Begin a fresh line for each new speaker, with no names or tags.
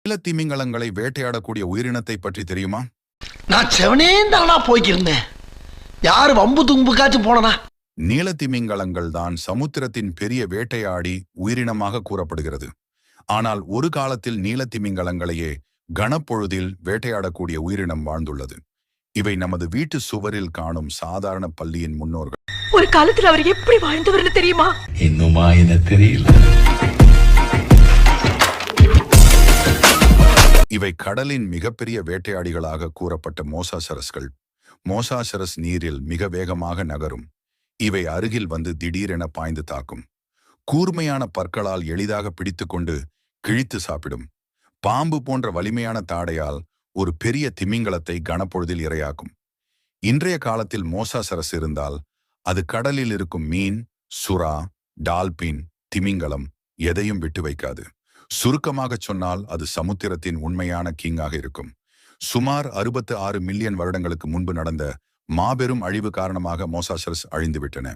நீலத்திமிங்கலங்களை வேட்டையாடக்கூடிய உயிரினத்தை பற்றி தெரியுமா?
நான் செவனே தானா போய்க்கிருந்தேன். யாரு வம்பு தும்புக்காச்சும் போனா?
நீலத்திமிங்கலங்கள் தான் சமுத்திரத்தின் பெரிய வேட்டையாடி உயிரினமாக கூறப்படுகிறது. ஆனால் ஒரு காலத்தில் நீலத்திமிங்கலங்களையே கனப்பொழுதில் வேட்டையாடக்கூடிய உயிரினம் வாழ்ந்துள்ளது. இவை நமது வீட்டு சுவரில் காணும் சாதாரண பள்ளியின் முன்னோர்கள்.
ஒரு காலத்துல அவர் எப்படி வாழ்ந்தவர்னு தெரியுமா?
இன்னுமா என்ன தெரியல.
இவை கடலின் மிகப்பெரிய வேட்டையாடிகளாக கூறப்பட்ட மோசாசரஸ்கள். மோசாசரஸ் நீரில் மிக வேகமாக நகரும். இவை அருகில் வந்து திடீரென பாய்ந்து தாக்கும். கூர்மையான பற்களால் எளிதாக பிடித்துக்கொண்டு கிழித்து சாப்பிடும். பாம்பு போன்ற வலிமையான தாடையால் ஒரு பெரிய திமிங்கலத்தை கனப்பொழுதில் இரையாக்கும். இன்றைய காலத்தில் மோசாசரஸ் இருந்தால் அது கடலில் இருக்கும் மீன், சுறா, டால்பின், திமிங்கலம் எதையும் விட்டு வைக்காது. சுருக்கமாக சொன்னால் அது சமுத்திரத்தின் உண்மையான கிங்காக இருக்கும். சுமார் 66 மில்லியன் வருடங்களுக்கு முன்பு நடந்த மாபெரும் அழிவு காரணமாக மோசாசரஸ் அழிந்துவிட்டன.